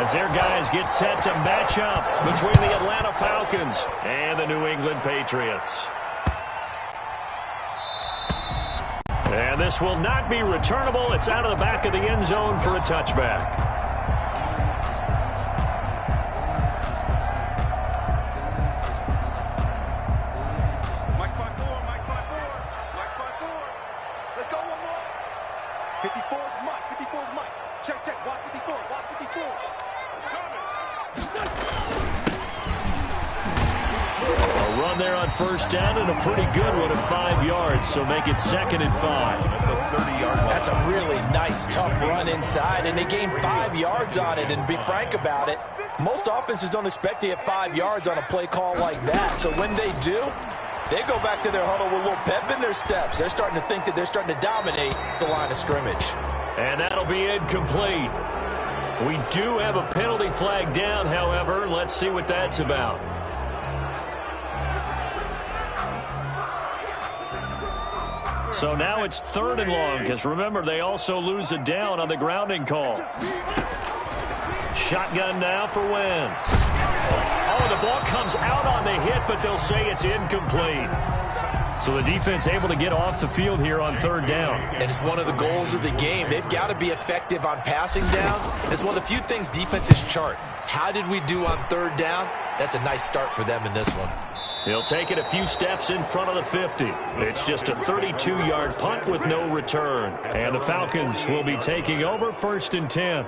as their guys get set to match up between the Atlanta Falcons and the New England Patriots. And this will not be returnable. It's out of the back of the end zone for a touchback. First down and a pretty good one at 5 yards, so make it 2nd and 5. That's a really nice, tough run inside, and they gained 5 yards on it. And to be frank about it, most offenses don't expect to get 5 yards on a play call like that. So when they do, they go back to their huddle with a little pep in their steps. They're starting to think that they're starting to dominate the line of scrimmage. And that'll be incomplete. We do have a penalty flag down, however. Let's see what that's about. So now it's 3rd and long, because remember, they also lose a down on the grounding call. Shotgun now for Wentz. Oh, the ball comes out on the hit, but they'll say it's incomplete. So the defense able to get off the field here on 3rd down. And it's one of the goals of the game. They've got to be effective on passing downs. It's one of the few things defenses chart. How did we do on 3rd down? That's a nice start for them in this one. He'll take it a few steps in front of the 50. It's just a 32-yard punt with no return. And the Falcons will be taking over 1st and 10.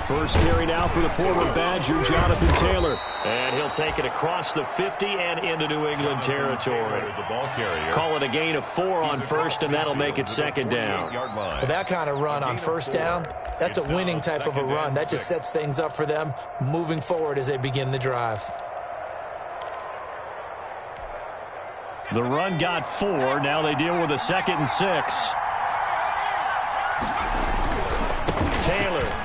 First carry now for the former Badger, Jonathan Taylor. And he'll take it across the 50 and into New England territory. Call it a gain of 4 on 1st, and that'll make it 2nd down. Well, that kind of run on 1st down, that's a winning type of a run. That just sets things up for them moving forward as they begin the drive. The run got 4. Now they deal with a 2nd and 6. Taylor.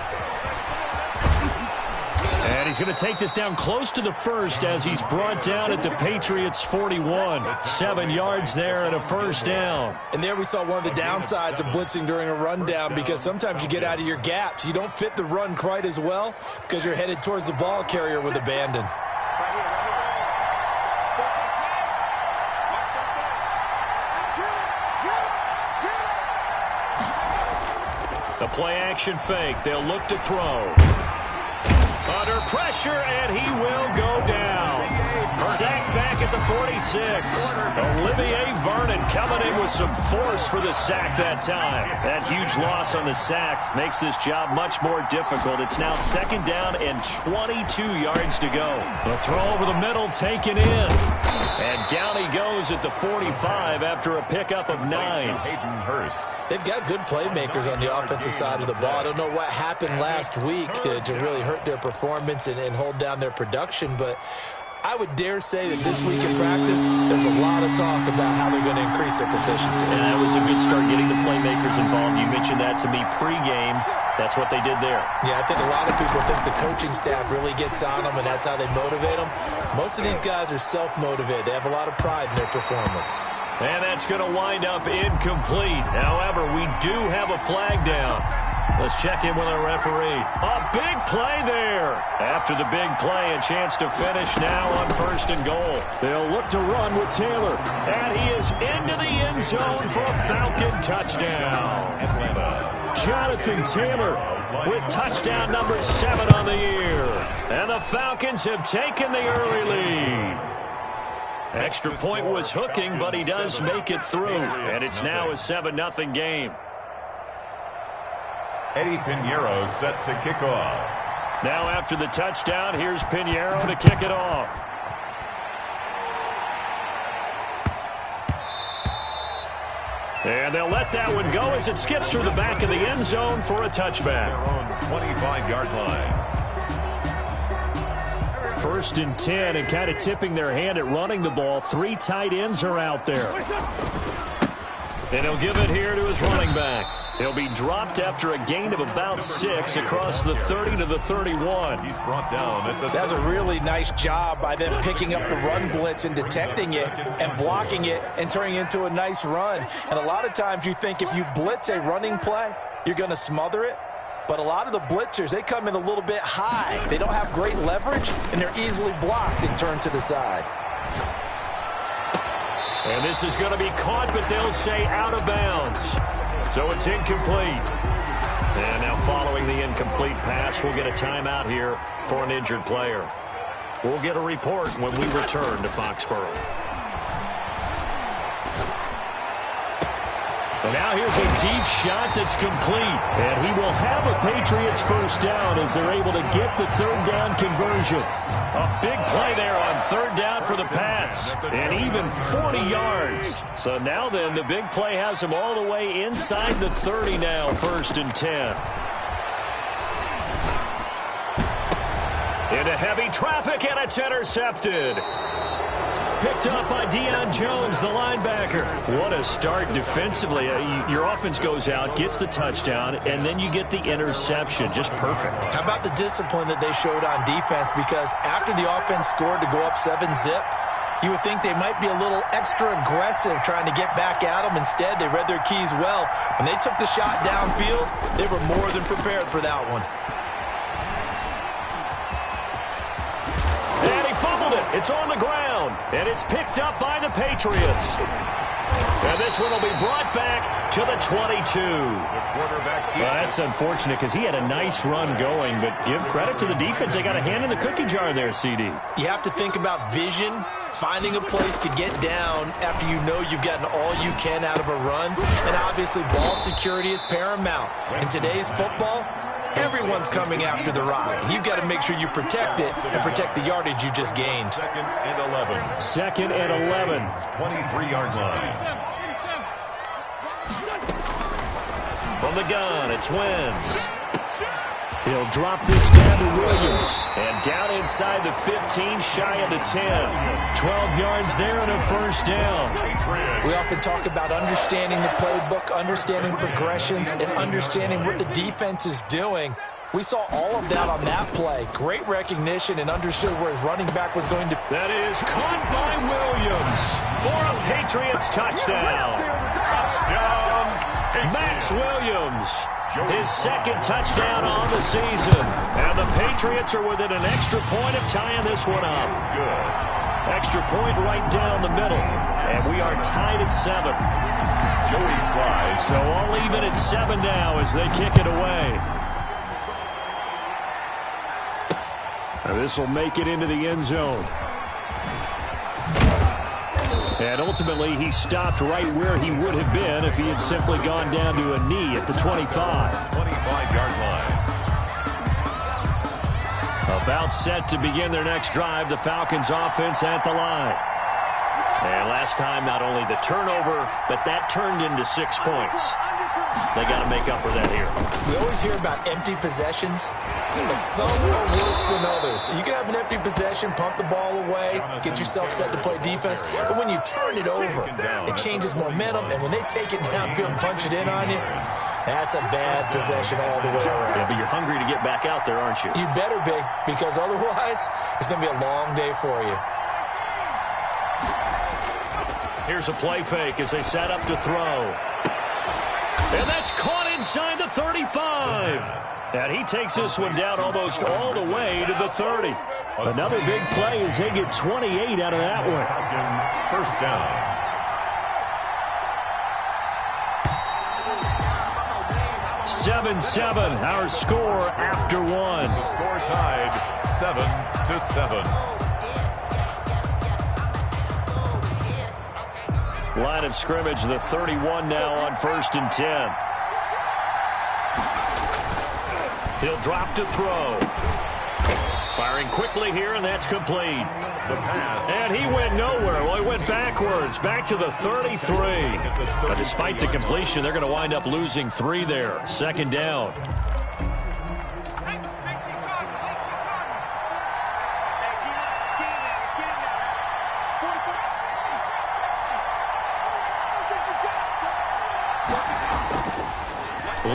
And he's going to take this down close to the 1st as he's brought down at the Patriots' 41. 7 yards there and a 1st down. And there we saw one of the downsides of blitzing during a rundown, because sometimes you get out of your gaps. You don't fit the run quite as well because you're headed towards the ball carrier with abandon. The play action fake. They'll look to throw. Under pressure, and he will go down. Sacked back at the 46. Olivier Vernon coming in with some force for the sack that time. That huge loss on the sack makes this job much more difficult. It's now 2nd down and 22 yards to go. The throw over the middle taken in. And down he goes at the 45 after a pickup of 9. They've got good playmakers on the offensive side of the ball. I don't know what happened last week to really hurt their performance and hold down their production, but I would dare say that this week in practice, there's a lot of talk about how they're going to increase their proficiency. And that was a good start getting the playmakers involved. You mentioned that to me pregame. That's what they did there. Yeah, I think a lot of people think the coaching staff really gets on them, and that's how they motivate them. Most of these guys are self-motivated. They have a lot of pride in their performance. And that's going to wind up incomplete. However, we do have a flag down. Let's check in with our referee. A big play there. After the big play, a chance to finish now on 1st and goal. They'll look to run with Taylor. And he is into the end zone for a Falcon touchdown. Jonathan Taylor with touchdown number 7 on the year. And the Falcons have taken the early lead. Extra point was hooking, but he does make it through. And it's now a 7-0 game. Eddie Pinheiro set to kick off. Now after the touchdown, here's Pinheiro to kick it off. And they'll let that one go as it skips through the back of the end zone for a touchback. On 25-yard line. 1st and 10, and kind of tipping their hand at running the ball. 3 tight ends are out there. And he'll give it here to his running back. He'll be dropped after a gain of about 6 across the 30 to the 31. He's brought down at the That's a really nice job by them picking up the run blitz and detecting it and blocking it and turning it into a nice run. And a lot of times you think if you blitz a running play, you're going to smother it. But a lot of the blitzers, they come in a little bit high. They don't have great leverage, and they're easily blocked and turned to the side. And this is going to be caught, but they'll say out of bounds. So it's incomplete. And now following the incomplete pass, we'll get a timeout here for an injured player. We'll get a report when we return to Foxborough. And now here's a deep shot that's complete. And he will have a Patriots first down as they're able to get the third down conversion. A big play there on third down for the Pats. And even 40 yards. So now then, the big play has him all the way inside the 30 now, 1st and 10. Into heavy traffic, and it's intercepted. Picked up by Deion Jones, the linebacker. What a start defensively. Your offense goes out, gets the touchdown, and then you get the interception. Just perfect. How about the discipline that they showed on defense? Because after the offense scored to go up 7-zip, you would think they might be a little extra aggressive trying to get back at them. Instead, they read their keys well. When they took the shot downfield, they were more than prepared for that one. It's on the ground, and it's picked up by the Patriots. And this one will be brought back to the 22. Well, that's unfortunate because he had a nice run going, but give credit to the defense. They got a hand in the cookie jar there, CD. You have to think about vision, finding a place to get down after you know you've gotten all you can out of a run, and obviously ball security is paramount. In today's football, everyone's coming after the rock. You've got to make sure you protect it and protect the yardage you just gained. 2nd and 11. 2nd and 11. 23-yard line. From the gun, it's Wentz. He'll drop this down to Williams. And down inside the 15, shy of the 10. 12 yards there and a first down. We often talk about understanding the playbook, understanding progressions, and understanding what the defense is doing. We saw all of that on that play. Great recognition and understood where his running back was going to. That is caught by Williams for a Patriots touchdown. Touchdown. Max Williams. His 2nd touchdown on the season. And the Patriots are within an extra point of tying this one up. Good. Extra point right down the middle. And we are tied at 7. Joey slides. So all even at 7 now as they kick it away. Now this will make it into the end zone. And ultimately, he stopped right where he would have been if he had simply gone down to a knee at the 25. 25-yard line. About set to begin their next drive, the Falcons offense at the line. And last time, not only the turnover, but that turned into 6 points. They got to make up for that here. We always hear about empty possessions, but some are worse than others. You can have an empty possession, pump the ball away, get yourself set to play defense, but when you turn it over, it changes momentum, and when they take it downfield and punch it in on you, that's a bad possession all the way around. Yeah, but you're hungry to get back out there, aren't you? You better be, because otherwise, it's going to be a long day for you. Here's a play fake as they set up to throw. And that's caught inside the 35. And he takes this one down almost all the way to the 30. Another big play as they get 28 out of that one. First down. Seven, our score after one. The score tied 7-7. Line of scrimmage, the 31 now on 1st and 10. He'll drop to throw. Firing quickly here, and that's complete. The pass. And he went nowhere. Well, he went backwards, back to the 33. But despite the completion, they're going to wind up losing 3 there. 2nd down.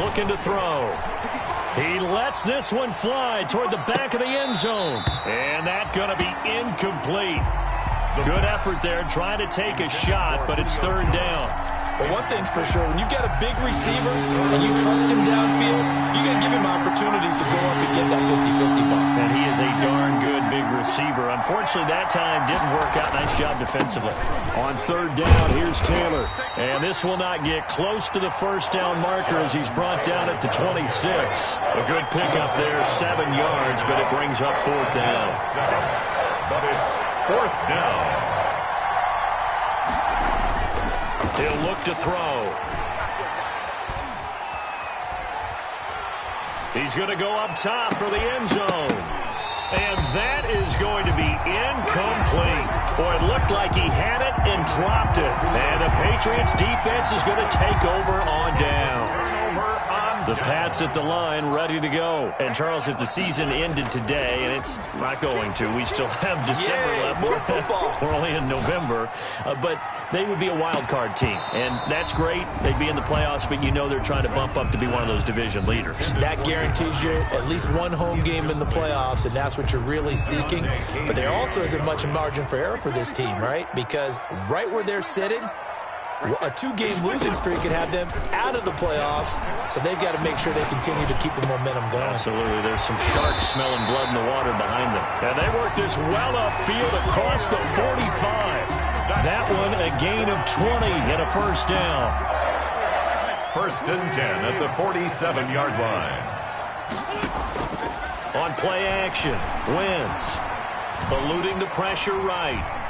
looking to throw. He lets this one fly toward the back of the end zone. And that's going to be incomplete. Good effort there trying to take a shot, but it's third down. But one thing's for sure, when you've got a big receiver and you trust him downfield, you got to give him opportunities to go up and get that 50-50 ball. And he is a darn good big receiver. Unfortunately, that time didn't work out. Nice job defensively. On third down, here's Taylor. And this will not get close to the first down marker as he's brought down at the 26. A good pickup there, 7 yards, but it brings up fourth down. But it's fourth down. He'll look to throw. He's going to go up top for the end zone. And that is going to be incomplete. Boy, it looked like he had it and dropped it. And the Patriots defense is going to take over on down. The Pats at the line, ready to go. And, Charles, if the season ended today, and it's not going to, we still have December left. More football. We're only in November. But they would be a wild card team. And that's great. They'd be in the playoffs, but you know they're trying to bump up to be one of those division leaders. That guarantees you at least one home game in the playoffs, and that's what you're really seeking. But there also isn't much margin for error for this team, right? Because right where they're sitting, a 2-game losing streak could have them out of the playoffs, so they've got to make sure they continue to keep the momentum going. Absolutely. There's some sharks smelling blood in the water behind them. And they work this well upfield across the 45. That one a gain of 20 and a first down. First and 10 at the 47-yard line. On play action, Wentz eluding the pressure right.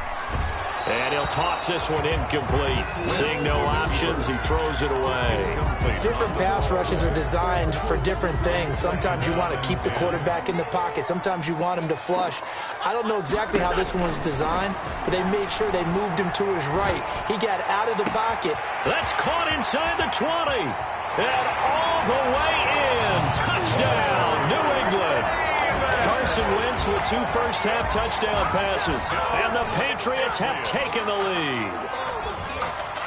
And he'll toss this one incomplete. Seeing no options, he throws it away. Different pass rushes are designed for different things. Sometimes you want to keep the quarterback in the pocket. Sometimes you want him to flush. I don't know exactly how this one was designed, but they made sure they moved him to his right. He got out of the pocket. That's caught inside the 20. And all the way in. Touchdown, New England. Carson Wentz with 2 first-half touchdown passes. And the Patriots have taken the lead.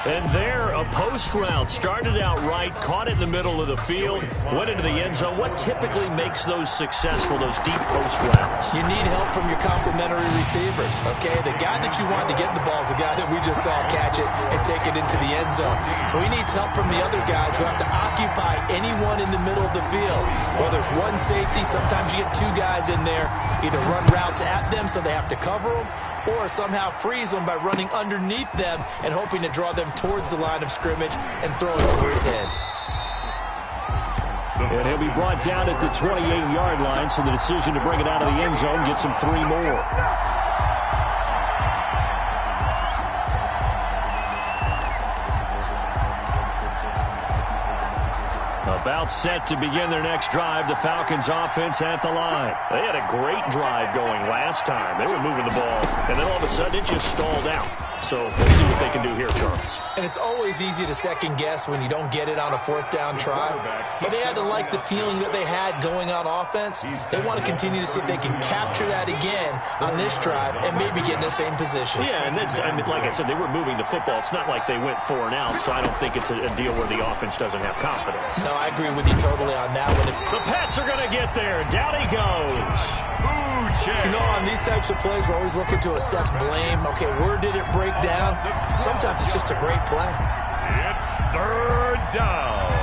And there, a post route started out right, caught it in the middle of the field, went into the end zone. What typically makes those successful, those deep post routes? You need help from your complementary receivers, okay? The guy that you want to get the ball is the guy that we just saw catch it and take it into the end zone. So he needs help from the other guys who have to occupy anyone in the middle of the field. Well, there's one safety. Sometimes you get 2 guys in there, either run routes at them so they have to cover them, or somehow freeze them by running underneath them and hoping to draw them towards the line of scrimmage and throw it over his head. And he'll be brought down at the 28-yard line, so the decision to bring it out of the end zone gets him 3 more. About set to begin their next drive, the Falcons offense at the line. They had a great drive going last time. They were moving the ball, and then all of a sudden it just stalled out. So we'll see what they can do here, Charles. And it's always easy to second-guess when you don't get it on a 4th down try. But they had to like the feeling that they had going on offense. They want to continue to see if they can capture that again on this drive and maybe get in the same position. Yeah, and that's, I mean, like I said, they were moving the football. It's not like they went 4 and out, so I don't think it's a deal where the offense doesn't have confidence. No, I agree with you totally on that one. The Pats are going to get there. Down he goes. You know, on these types of plays, we're always looking to assess blame. Okay, where did it break down? Sometimes it's just a great play. It's third down.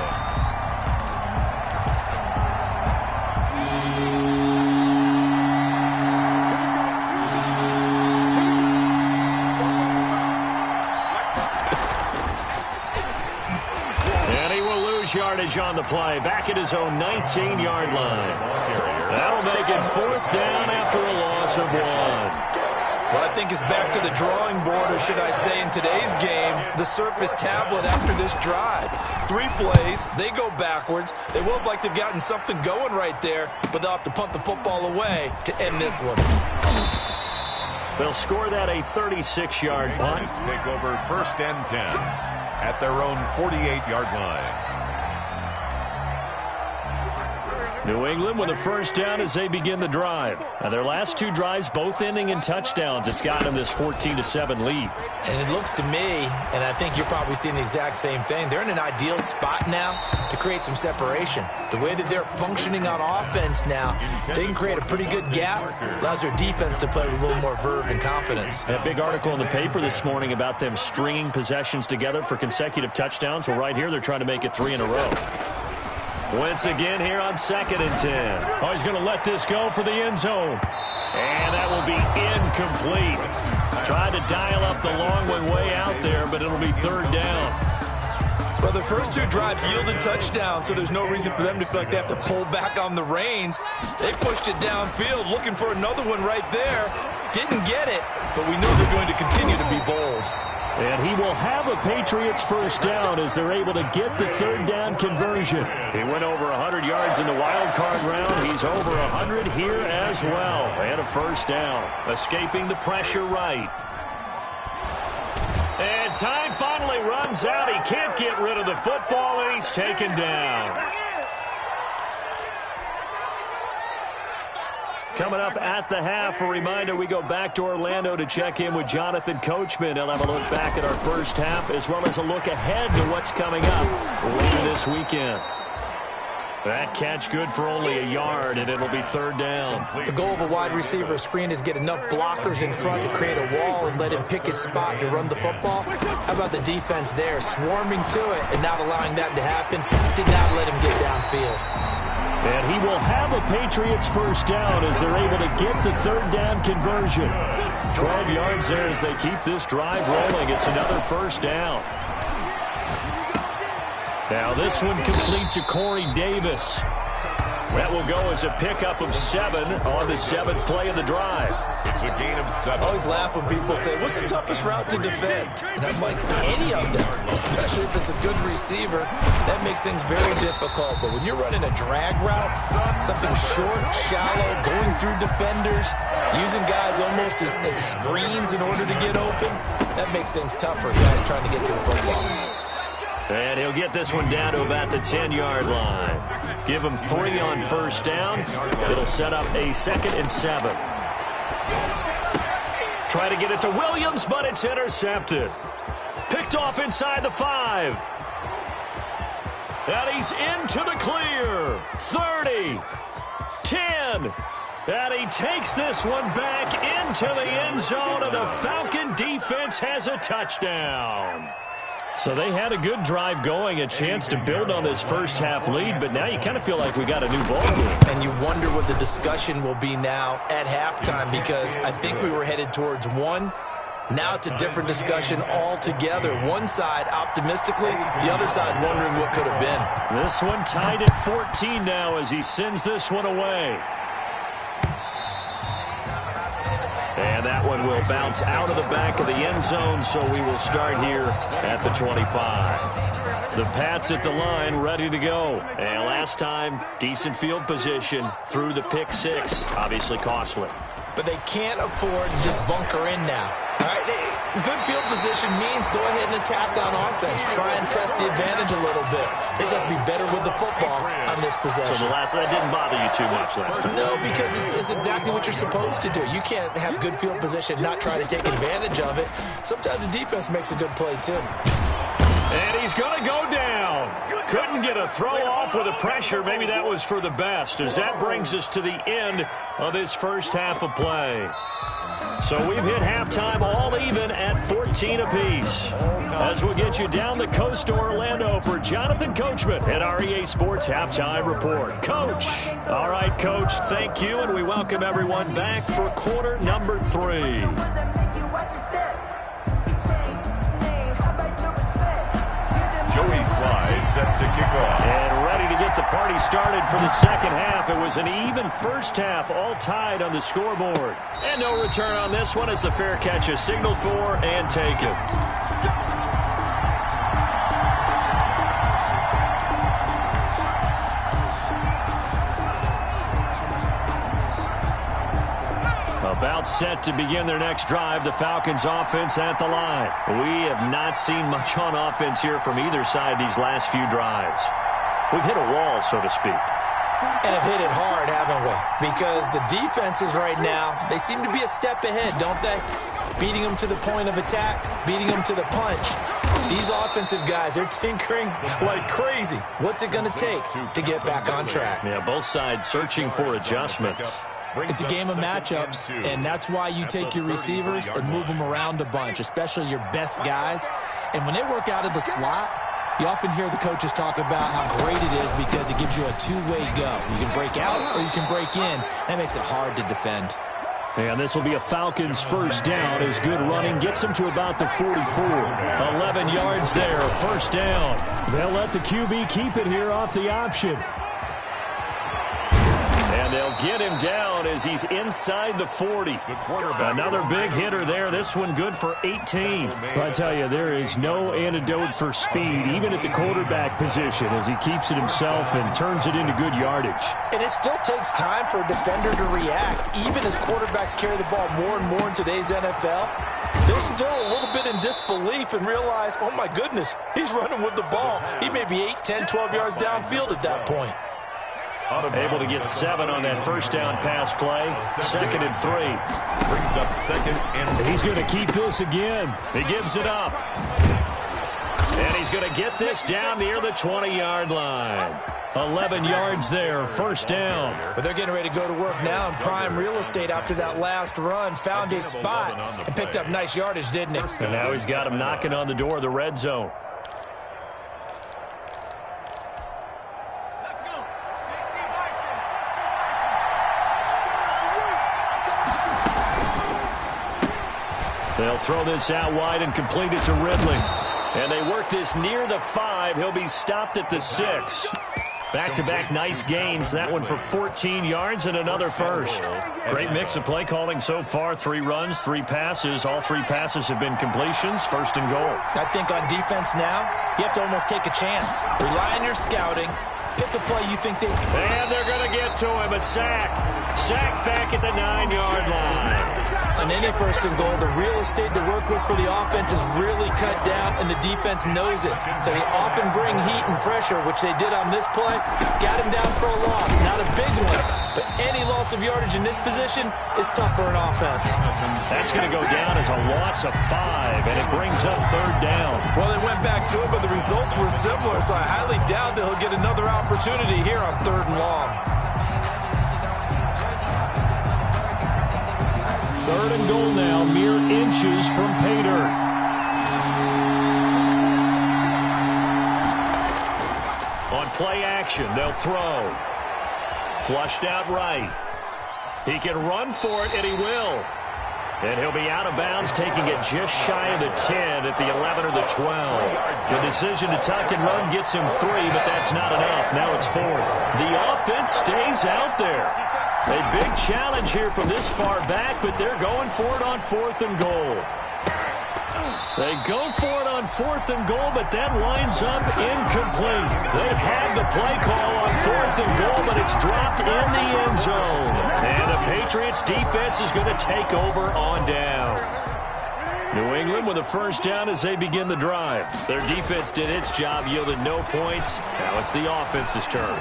And he will lose yardage on the play. Back at his own 19-yard line. That'll make it 4th down after a loss of 1. Well, I think it's back to the drawing board, or should I say in today's game, the Surface tablet after this drive. 3 plays, they go backwards. They will look like they've gotten something going right there, but they'll have to punt the football away to end this one. They'll score that a 36-yard punt. Let's take over 1st and 10 at their own 48-yard line. New England with a first down as they begin the drive. Now their last two drives both ending in touchdowns. It's gotten them this 14-7 lead. And it looks to me, and I think you're probably seeing the exact same thing, they're in an ideal spot now to create some separation. The way that they're functioning on offense now, they can create a pretty good gap. Allows their defense to play with a little more verve and confidence. That big article in the paper this morning about them stringing possessions together for consecutive touchdowns. Well, right here they're trying to make it 3 in a row. Wentz again here on 2nd and 10. Oh, he's going to let this go for the end zone. And that will be incomplete. Tried to dial up the long one way out there, but it'll be 3rd down. Well, the first two drives yielded touchdowns, so there's no reason for them to feel like they have to pull back on the reins. They pushed it downfield, looking for another one right there. Didn't get it, but we know they're going to continue to be bold. And he will have a Patriots first down as they're able to get the 3rd down conversion. He went over 100 yards in the wild card round. He's over 100 here as well. And a first down. Escaping the pressure right. And time finally runs out. He can't get rid of the football, and he's taken down. Coming up at the half, a reminder, we go back to Orlando to check in with Jonathan Coachman. He'll have a look back at our first half as well as a look ahead to what's coming up later this weekend. That catch good for only a yard, and it'll be 3rd down. The goal of a wide receiver screen is get enough blockers in front to create a wall and let him pick his spot to run the football. How about the defense there, swarming to it and not allowing that to happen? Did not let him get downfield. And he will have a Patriots first down as they're able to get the 3rd down conversion. 12 yards there as they keep this drive rolling. It's another first down. Now this one complete to Corey Davis. That will go as a pickup of 7 on the 7th play of the drive. It's a gain of 7. I always laugh when people say, what's the toughest route to defend? And I'm like, any of them, especially if it's a good receiver, that makes things very difficult. But when you're running a drag route, something short, shallow, going through defenders, using guys almost as screens in order to get open, that makes things tougher, guys trying to get to the football. And he'll get this one down to about the 10-yard line. Give him 3 on first down. It'll set up a 2nd and 7. Try to get it to Williams, but it's intercepted. Picked off inside the 5. And he's into the clear. 30. 10. And he takes this one back into the end zone, and the Falcon defense has a touchdown. So they had a good drive going, a chance to build on this first half lead, but now you kind of feel like we got a new ball game. And you wonder what the discussion will be now at halftime, because I think we were headed towards 1. Now it's a different discussion altogether. One side optimistically, the other side wondering what could have been. This one tied at 14 now as he sends this one away. And that one will bounce out of the back of the end zone, so we will start here at the 25. The Pats at the line, ready to go. And last time, decent field position through the pick 6. Obviously costly. But they can't afford to just bunker in now. All right, good field position means go ahead and attack on offense. Try and press the advantage a little bit. They just have to be better with the football on this possession. So that didn't bother you too much last time? No, because it's exactly what you're supposed to do. You can't have good field position, not try to take advantage of it. Sometimes the defense makes a good play, too. And he's going to go down. Couldn't get a throw off with the pressure. Maybe that was for the best, as that brings us to the end of this first half of play. So we've hit halftime all even at 14 apiece. As we'll get you down the coast to Orlando for Jonathan Coachman at our EA Sports Halftime Report. Coach. All right, Coach, thank you, and we welcome everyone back for quarter number 3. Joey Sly set to kick off. And ready to get the party started for the second half. It was an even first half, all tied on the scoreboard. And no return on this one as the fair catch is signaled for and taken. About set to begin their next drive, the Falcons offense at the line. We have not seen much on offense here from either side these last few drives. We've hit a wall, so to speak. And have hit it hard, haven't we? Because the defenses right now, they seem to be a step ahead, don't they? Beating them to the point of attack, beating them to the punch. These offensive guys, they're tinkering like crazy. What's it going to take to get back on track? Yeah, both sides searching for adjustments. It's a game of matchups, and that's why you take your receivers and move them around a bunch, especially your best guys. And when they work out of the slot, you often hear the coaches talk about how great it is because it gives you a two-way go. You can break out or you can break in. That makes it hard to defend. And this will be a Falcons first down as good running gets them to about the 44. 11 yards there, first down. They'll let the QB keep it here off the option. And they'll get him down as he's inside the 40. Another big hitter there. This one good for 18. I tell you, there is no antidote for speed, even at the quarterback position, as he keeps it himself and turns it into good yardage. And it still takes time for a defender to react. Even as quarterbacks carry the ball more and more in today's NFL, they're still a little bit in disbelief and realize, oh my goodness, he's running with the ball. He may be 8, 10, 12 yards downfield at that point. Able to get 7 on that first down pass play. 2nd and 3. Brings up 2nd and he's going to keep this again. He gives it up. And he's going to get this down near the 20-yard line. 11 yards there, first down. But they're getting ready to go to work now in prime real estate after that last run. Found his spot and picked up nice yardage, didn't he? And now he's got him knocking on the door of the red zone. They'll throw this out wide and complete it to Ridley. And they work this near the 5. He'll be stopped at the 6. Back-to-back nice gains. That one for 14 yards and another first. Great mix of play calling so far. 3 runs, 3 passes. All 3 passes have been completions. First and goal. I think on defense now, you have to almost take a chance. Rely on your scouting. Pick a play you think they... And they're going to get to him. A sack. Sack back at the 9-yard line. On any first and goal, the real estate to work with for the offense is really cut down, and the defense knows it. So they often bring heat and pressure, which they did on this play. Got him down for a loss. Not a big one, but any loss of yardage in this position is tough for an offense. That's going to go down as a loss of 5, and it brings up 3rd down. Well, they went back to it, but the results were similar, so I highly doubt that he'll get another opportunity here on 3rd and long. 3rd and goal now, mere inches from pay dirt. On play action, they'll throw. Flushed out right. He can run for it, and he will. And he'll be out of bounds, taking it just shy of the 10 at the 11 or the 12. The decision to tuck and run gets him 3, but that's not enough. Now it's 4th. The offense stays out there. A big challenge here from this far back, but they're going for it on 4th and goal. They go for it on 4th and goal, but that winds up incomplete. They've had the play call on 4th and goal, but it's dropped in the end zone. And the Patriots defense is going to take over on downs. New England with a first down as they begin the drive. Their defense did its job, yielded no points. Now it's the offense's turn.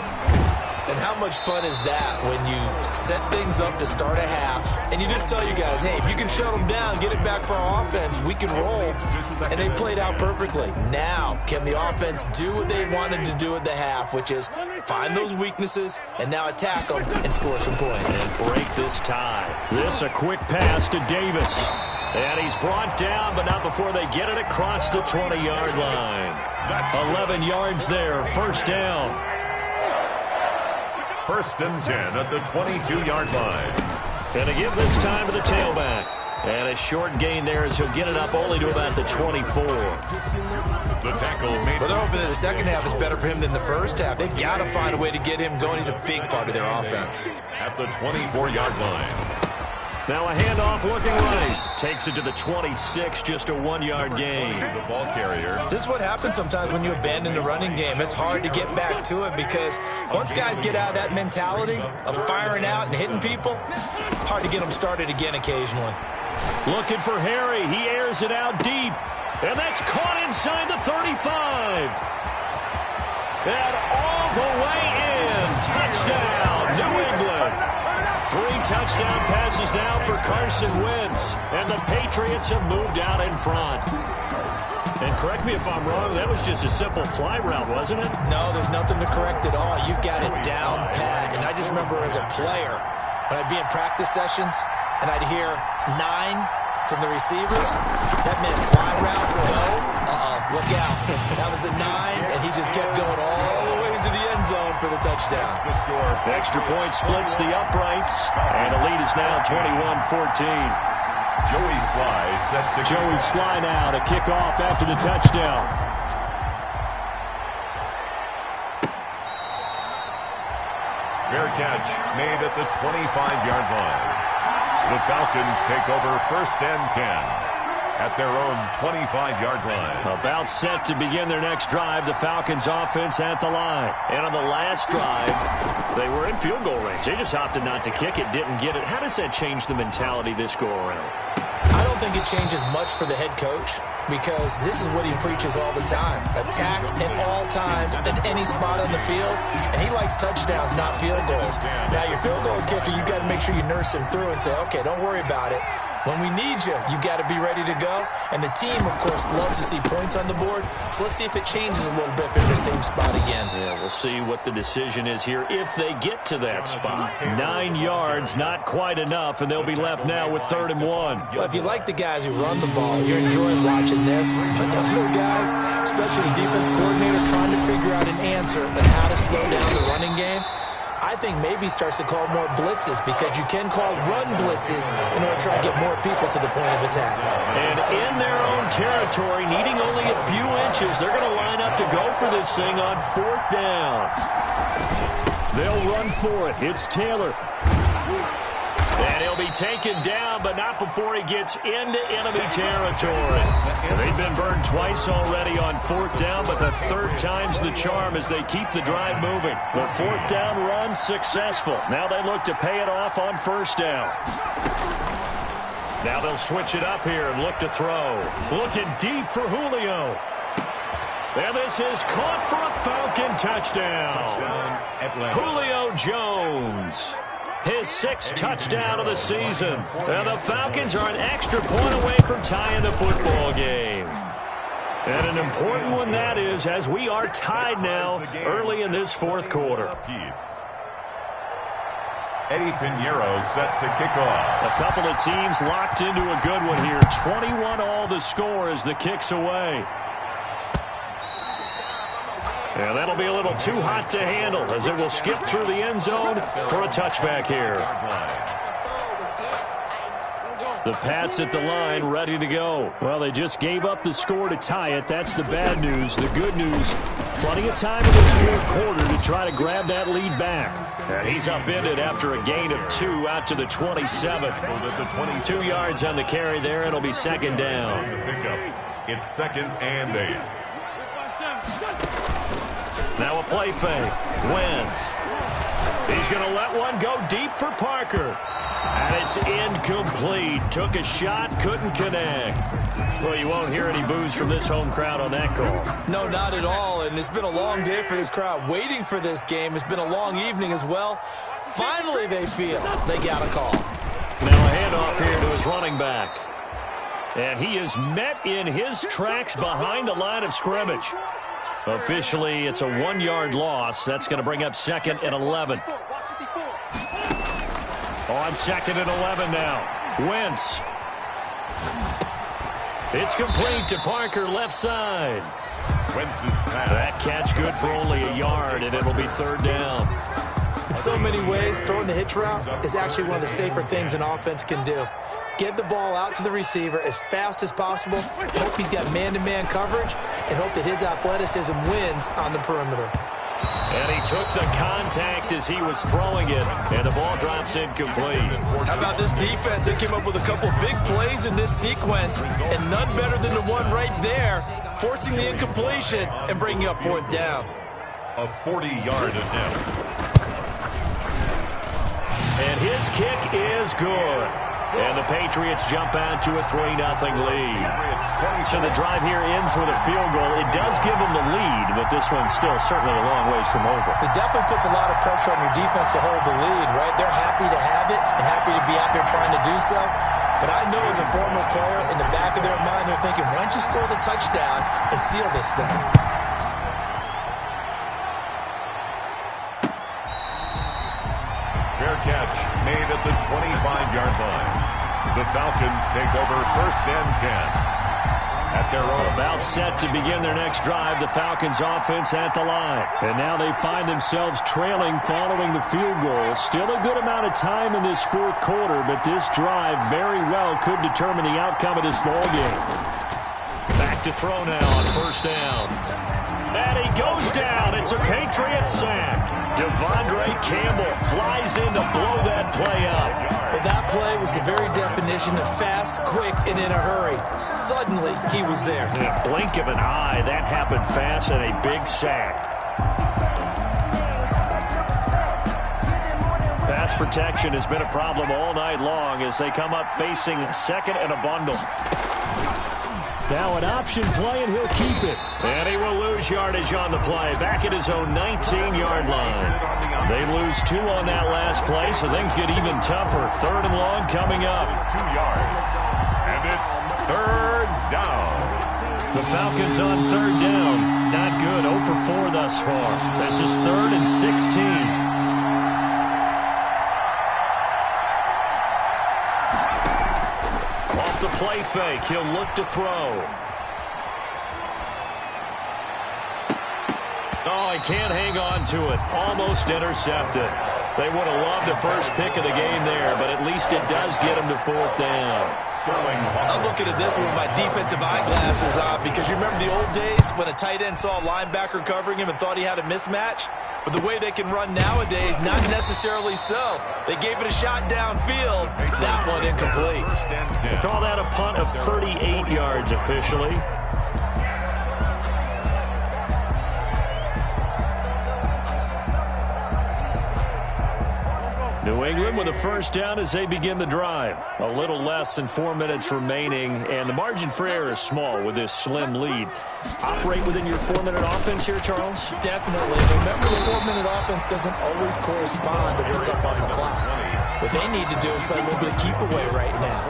And how much fun is that when you set things up to start a half and you just tell you guys, hey, if you can shut them down, get it back for our offense, we can roll. And they played out perfectly. Now, can the offense do what they wanted to do at the half, which is find those weaknesses and now attack them and score some points. And break this tie. This a quick pass to Davis. And he's brought down, but not before they get it across the 20-yard line. 11 yards there, first down. 1st and 10 at the 22-yard line. And to give this time to the tailback. And a short gain there as he'll get it up only to about the 24. The tackle made. Well, they're hoping that the second half is better for him than the first half. They've got to find a way to get him going. He's a big part of their offense. At the 24-yard line. Now a handoff looking right. Takes it to the 26, just a 1-yard gain. The ball carrier. This is what happens sometimes when you abandon the running game. It's hard to get back to it because once guys get out of that mentality of firing out and hitting people, hard to get them started again occasionally. Looking for Harry. He airs it out deep. And that's caught inside the 35. And all the way in. touchdown, New England. 3 touchdown passes now for Carson Wentz, and the Patriots have moved out in front. And correct me if I'm wrong, that was just a simple fly route, wasn't it? No, there's nothing to correct at all. You've got it down pat. And I just remember as a player, when I'd be in practice sessions, and I'd hear 9 from the receivers, that meant fly route, go, look out. That was the 9, and he just kept going all the way into the end zone for the touchdown. The extra point splits the uprights, and the lead is now 21-14. Joey Sly set to Joey Sly now to kick off after the touchdown. fair catch made at the 25-yard line. The Falcons take over 1st and 10 at their own 25-yard line. About set to begin their next drive, the Falcons offense at the line. And on the last drive, they were in field goal range. They just opted not to kick it, didn't get it. How does that change the mentality this go around? I don't think it changes much for the head coach, because this is what he preaches all the time. Attack at all times, in any spot on the field, and he likes touchdowns, not field goals. Now, your field goal kicker, you got to make sure you nurse him through and say, okay, don't worry about it. When we need you, you've got to be ready to go. And the team, of course, loves to see points on the board. So let's see if it changes a little bit if they're in the same spot again. Yeah, we'll see what the decision is here if they get to that spot. 9 yards, not quite enough, and they'll be left now with 3rd and 1. Well, if you like the guys who run the ball, you're enjoying watching this. But the other guys, especially the defense coordinator, trying to figure out an answer on how to slow down the running game, I think maybe starts to call more blitzes, because you can call run blitzes in order to try and get more people to the point of attack. And in their own territory, needing only a few inches, they're going to line up to go for this thing on 4th down. They'll run for it. It's Taylor. And he'll be taken down, but not before he gets into enemy territory. They've been burned twice already on 4th down, but the 3rd time's the charm as they keep the drive moving. The 4th down run successful. Now they look to pay it off on 1st down. Now they'll switch it up here and look to throw. Looking deep for Julio. And this is caught for a Falcon touchdown. Julio Jones. His 6th touchdown of the season. And the Falcons are an extra point away from tying the football game. And an important one that is, as we are tied now early in this 4th quarter. Eddie Pinheiro set to kick off. A couple of teams locked into a good one here. 21-all the score as the kick's away. And that'll be a little too hot to handle as it will skip through the end zone for a touchback here. The Pats at the line ready to go. Well, they just gave up the score to tie it. That's the bad news. The good news, plenty of time in this 4th quarter to try to grab that lead back. And he's upended after a gain of 2 out to the 27. 2 yards on the carry there. It'll be 2nd down. It's 2nd and 8. Now a play fake. Wentz. He's going to let one go deep for Parker. And it's incomplete. Took a shot, couldn't connect. Well, you won't hear any boos from this home crowd on that call. No, not at all. And it's been a long day for this crowd waiting for this game. It's been a long evening as well. Finally, they feel they got a call. Now a handoff here to his running back. And he is met in his tracks behind the line of scrimmage. Officially, it's a 1-yard loss. That's going to bring up 2nd and 11. On 2nd and 11 now. Wentz. It's complete to Parker, left side. Wentz's pass. That catch good for only a yard, and it'll be 3rd down. In so many ways, throwing the hitch route is actually one of the safer things an offense can do. Get the ball out to the receiver as fast as possible, hope he's got man-to-man coverage, and hope that his athleticism wins on the perimeter. And he took the contact as he was throwing it, and the ball drops incomplete. How about this defense? They came up with a couple big plays in this sequence, and none better than the one right there, forcing the incompletion and bringing up 4th down. A 40-yard attempt. And his kick is good. And the Patriots jump out to a 3-0 lead. So the drive here ends with a field goal. It does give them the lead, but this one's still certainly a long ways from over. It definitely puts a lot of pressure on your defense to hold the lead, right? They're happy to have it and happy to be out there trying to do so. But I know as a former player, in the back of their mind, they're thinking, why don't you score the touchdown and seal this thing? Fair catch made at the 25-yard line. The Falcons take over 1st and 10. At their own. About set to begin their next drive, the Falcons offense at the line. And now they find themselves trailing following the field goal. Still a good amount of time in this fourth quarter, but this drive very well could determine the outcome of this ball game. Back to throw now on 1st down. And he goes down. It's a Patriot sack. Devondre Campbell flies in to blow that play up. Well, that play was the very definition of fast, quick, and in a hurry. Suddenly, he was there. In a blink of an eye, that happened fast and a big sack. Pass protection has been a problem all night long as they come up facing 2nd and a bundle. Now an option play, and he'll keep it. And he will lose yardage on the play. Back at his own 19-yard line. They lose 2 on that last play, so things get even tougher. 3rd and long coming up. 2 yards. And it's 3rd down. The Falcons on 3rd down. Not good. 0 for 4 thus far. This is 3rd and 16. The play fake. He'll look to throw. Oh, he can't hang on to it. Almost intercepted. They would have loved the first pick of the game there, but at least it does get him to 4th down. I'm looking at this with my defensive eyeglasses on because you remember the old days when a tight end saw a linebacker covering him and thought he had a mismatch? But the way they can run nowadays, not necessarily so. They gave it a shot downfield. That one incomplete. We'll call that a punt of 38 yards officially. New England with a 1st down as they begin the drive. A little less than 4 minutes remaining, and the margin for error is small with this slim lead. Operate within your 4-minute offense here, Charles? Definitely. Remember, the 4-minute offense doesn't always correspond to what's up on the clock. What they need to do is play a little bit of keep away right now.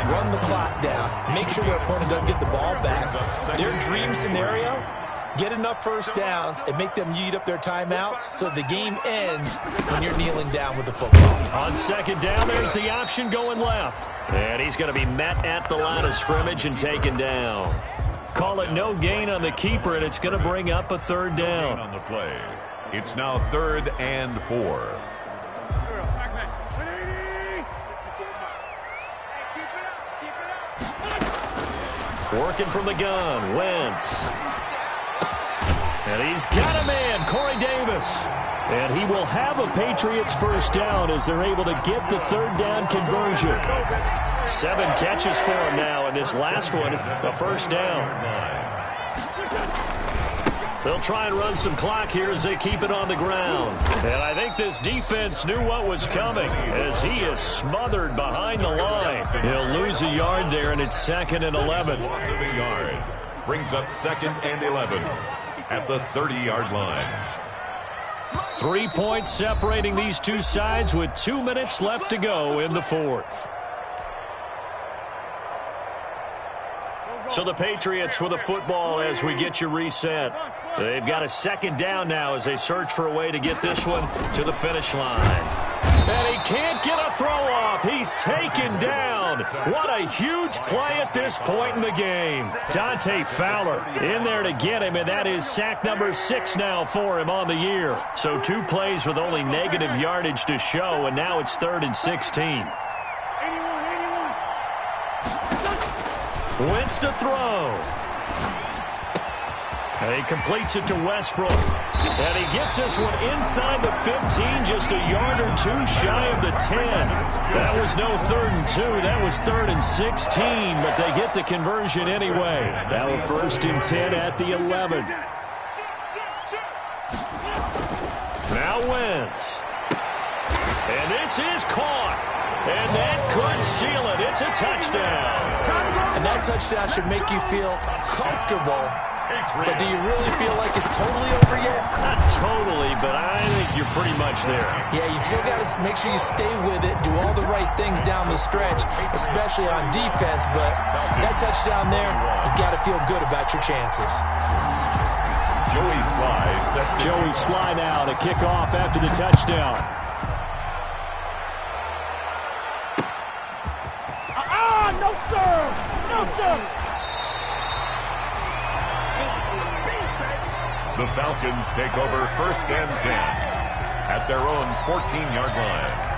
Run the clock down. Make sure their opponent doesn't get the ball back. Their dream scenario, get enough 1st downs and make them eat up their timeouts so the game ends when you're kneeling down with the football. On 2nd down, there's the option going left. And he's going to be met at the line of scrimmage and taken down. Call it no gain on the keeper, and it's going to bring up a 3rd down. On the play. It's now 3rd and 4. Working from the gun, Wentz. And he's got a man, Corey Davis. And he will have a Patriots 1st down as they're able to get the 3rd down conversion. 7 catches for him now, and this last one, a 1st down. They'll try and run some clock here as they keep it on the ground. And I think this defense knew what was coming as he is smothered behind the line. He'll lose a yard there, and it's 2nd and 11. Loss of a yard. Brings up 2nd and 11 at the 30-yard line. 3 points separating these two sides with 2 minutes left to go in the 4th. So the Patriots with a football as we get you reset. They've got a 2nd down now as they search for a way to get this one to the finish line. And he can't get a throw off. He's taken down. What a huge play at this point in the game. Dante Fowler in there to get him, and that is sack number 6 now for him on the year. So 2 plays with only negative yardage to show, and now it's 3rd and 16. Wentz to throw. And he completes it to Westbrook. And he gets this one inside the 15, just a yard or 2 shy of the 10. That was no 3rd and 2. That was 3rd and 16, but they get the conversion anyway. Now a 1st and 10 at the 11. Now Wentz. And this is caught. And that could seal it. It's a touchdown. And that touchdown should make you feel comfortable. But do you really feel like it's totally over yet? Not totally, but I think you're pretty much there. Yeah, you still got to make sure you stay with it, do all the right things down the stretch, especially on defense. But that touchdown there, you've got to feel good about your chances. Joey Sly now to kick off after the touchdown. No, sir! No, sir! The Falcons take over 1st and 10 at their own 14-yard line.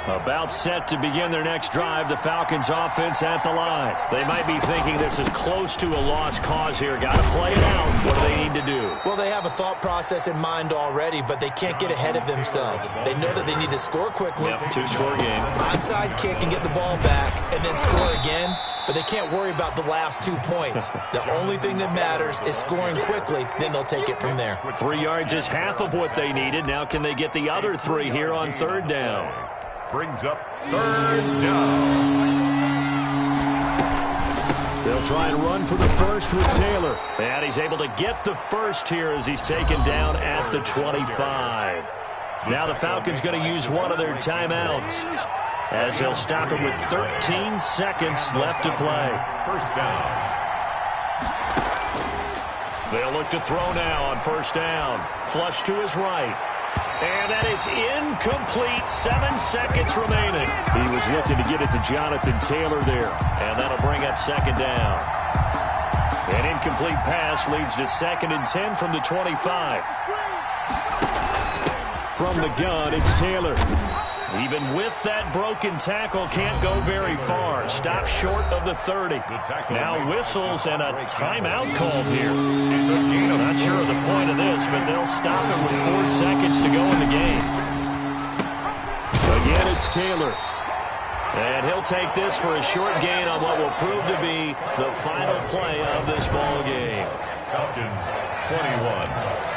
About set to begin their next drive, the Falcons offense at the line. They might be thinking this is close to a lost cause here. Got to play it out. What do they need to do? Well, they have a thought process in mind already, but they can't get ahead of themselves. They know that they need to score quickly. Yep, 2-score game. Onside kick and get the ball back, and then score again. But they can't worry about the last 2 points. The only thing that matters is scoring quickly, then they'll take it from there. 3 yards is half of what they needed. Now can they get the other 3 here on 3rd down? Brings up 3rd down. They'll try and run for the first with Taylor. And he's able to get the first here as he's taken down at the 25. Now the Falcons going to use one of their timeouts as they'll stop it with 13 seconds left to play. 1st down. They'll look to throw now on 1st down. Flush to his right. And that is incomplete. 7 seconds remaining. He was looking to get it to Jonathan Taylor there. And that'll bring up 2nd down. An incomplete pass leads to 2nd and 10 from the 25. From the gun, it's Taylor. Even with that broken tackle, can't go very far. Stop short of the 30. Now whistles and a timeout called here. I'm not sure of the point of this, but they'll stop it with 4 seconds to go in the game. Again, it's Taylor. And he'll take this for a short gain on what will prove to be the final play of this ball game. Falcons 21,